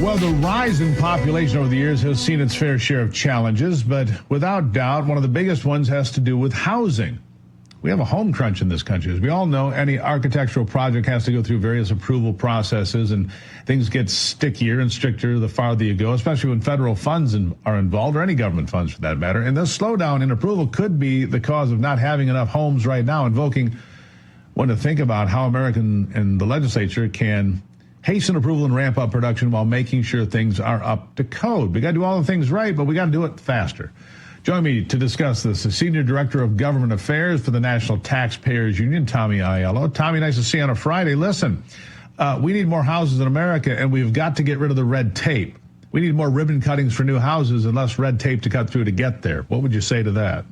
Well, the rise in population over the years has seen its fair share of challenges, but without doubt, one of the biggest ones has to do with housing. We have a home crunch in this country. As we all know, any architectural project has to go through various approval processes, and things get stickier and stricter the farther you go, especially when federal funds are involved, or any government funds for that matter. And this slowdown in approval could be the cause of not having enough homes right now, invoking one to think about how American and the legislature can hasten approval and ramp up production while making sure things are up to code. We got to do all the things right, but we got to do it faster. Join me to discuss this, the Senior Director of Government Affairs for the National Taxpayers Union, Tommy Aiello. Tommy, nice to see you on a Friday. Listen, we need more houses in America, and we've got to get rid of the red tape. We need more ribbon cuttings for new houses and less red tape to cut through to get there. What would you say to that?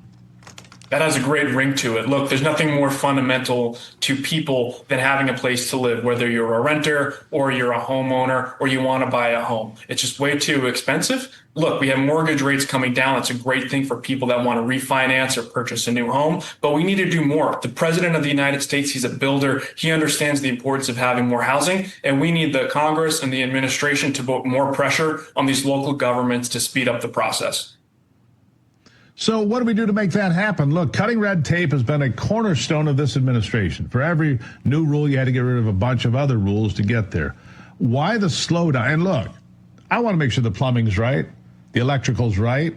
That has a great ring to it. Look, there's nothing more fundamental to people than having a place to live, whether you're a renter or you're a homeowner or you want to buy a home. It's just way too expensive. Look, we have mortgage rates coming down. It's a great thing for people that want to refinance or purchase a new home, but we need to do more. The President of the United States, he's a builder. He understands the importance of having more housing, and we need the Congress and the administration to put more pressure on these local governments to speed up the process. So what do we do to make that happen? Look, cutting red tape has been a cornerstone of this administration. For every new rule, you had to get rid of a bunch of other rules to get there. Why the slowdown? And look, I want to make sure the plumbing's right, the electrical's right,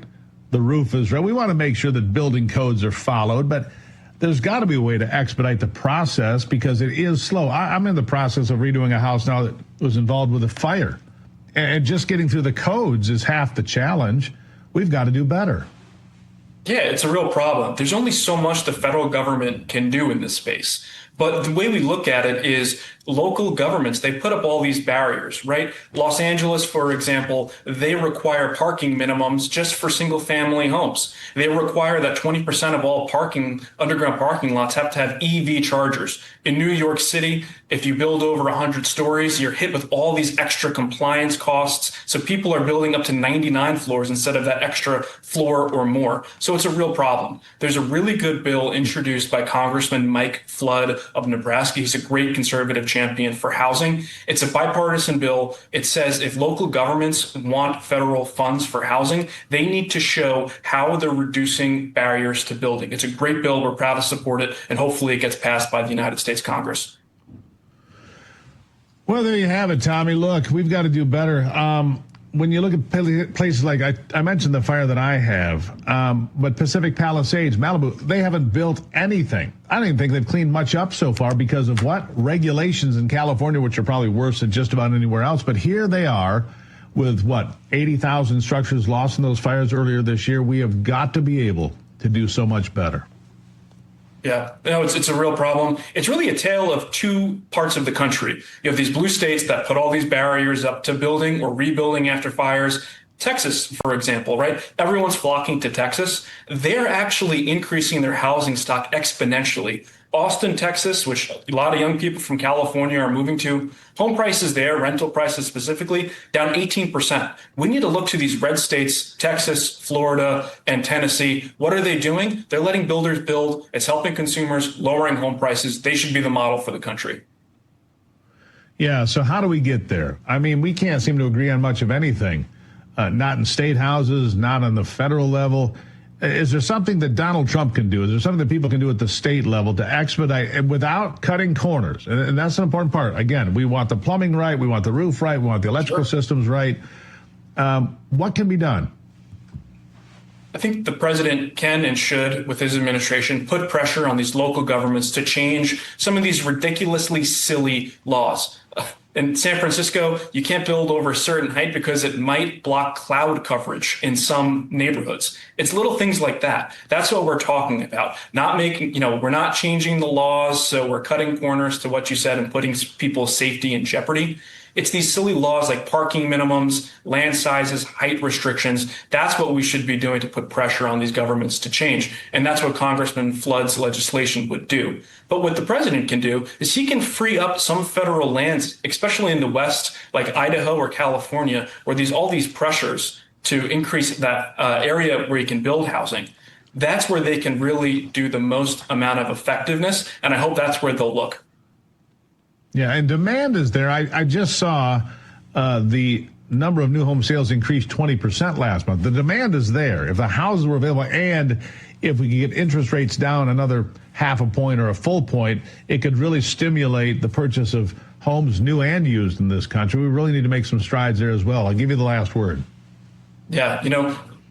the roof is right. We want to make sure that building codes are followed, but there's got to be a way to expedite the process because it is slow. I'm in the process of redoing a house now that was involved with a fire. And just getting through the codes is half the challenge. We've got to do better. Yeah, it's a real problem. There's only so much the federal government can do in this space. But the way we look at it is local governments, they put up all these barriers, right? Los Angeles, for example, they require parking minimums just for single family homes. They require that 20% of all underground parking lots have to have EV chargers. In New York City, if you build over 100 stories, you're hit with all these extra compliance costs. So people are building up to 99 floors instead of that extra floor or more. So it's a real problem. There's a really good bill introduced by Congressman Mike Flood of Nebraska. He's a great conservative champion for housing. It's a bipartisan bill. It says if local governments want federal funds for housing, they need to show how they're reducing barriers to building. It's a great bill. We're proud to support it, and hopefully it gets passed by the United States Congress. Well, there you have it, Tommy. Look, we've got to do better. When you look at places like, I mentioned the fire that I have, but Pacific Palisades, Malibu, they haven't built anything. I don't even think they've cleaned much up so far because of what? Regulations in California, which are probably worse than just about anywhere else. But here they are with, 80,000 structures lost in those fires earlier this year. We have got to be able to do so much better. Yeah, it's a real problem. It's really a tale of two parts of the country. You have these blue states that put all these barriers up to building or rebuilding after fires. Texas, for example, right? Everyone's flocking to Texas. They're actually increasing their housing stock exponentially. Austin, Texas, which a lot of young people from California are moving to, home prices there, rental prices specifically, down 18%. We need to look to these red states, Texas, Florida, and Tennessee. What are they doing? They're letting builders build. It's helping consumers, lowering home prices. They should be the model for the country. Yeah, so how do we get there? I mean, we can't seem to agree on much of anything, not in state houses, not on the federal level. Is there something that Donald Trump can do? Is there something that people can do at the state level to expedite and without cutting corners? And that's an important part. Again, we want the plumbing right. We want the roof right. We want the electrical systems right. What can be done? I think the president can and should, with his administration, put pressure on these local governments to change some of these ridiculously silly laws. In San Francisco, you can't build over a certain height because it might block cloud coverage in some neighborhoods. It's little things like that. That's what we're talking about. We're not changing the laws, so we're cutting corners to what you said and putting people's safety in jeopardy. It's these silly laws like parking minimums, land sizes, height restrictions. That's what we should be doing to put pressure on these governments to change. And that's what Congressman Flood's legislation would do. But what the president can do is he can free up some federal lands, especially in the West, like Idaho or California, where all these pressures to increase that area where you can build housing. That's where they can really do the most amount of effectiveness. And I hope that's where they'll look. Yeah, and demand is there. I just saw the number of new home sales increased 20% last month. The demand is there. If the houses were available and if we could get interest rates down another half a point or a full point, it could really stimulate the purchase of homes, new and used, in this country. We really need to make some strides there as well. I'll give you the last word. Yeah,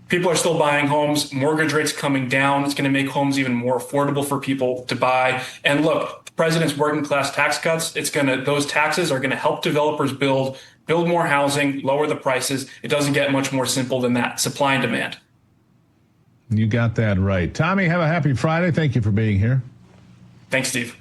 people are still buying homes. Mortgage rates coming down. It's going to make homes even more affordable for people to buy. And look, the president's working class tax cuts, those taxes are going to help developers build more housing, lower the prices. It doesn't get much more simple than that. Supply and demand. You got that right. Tommy, have a happy Friday. Thank you for being here. Thanks, Steve.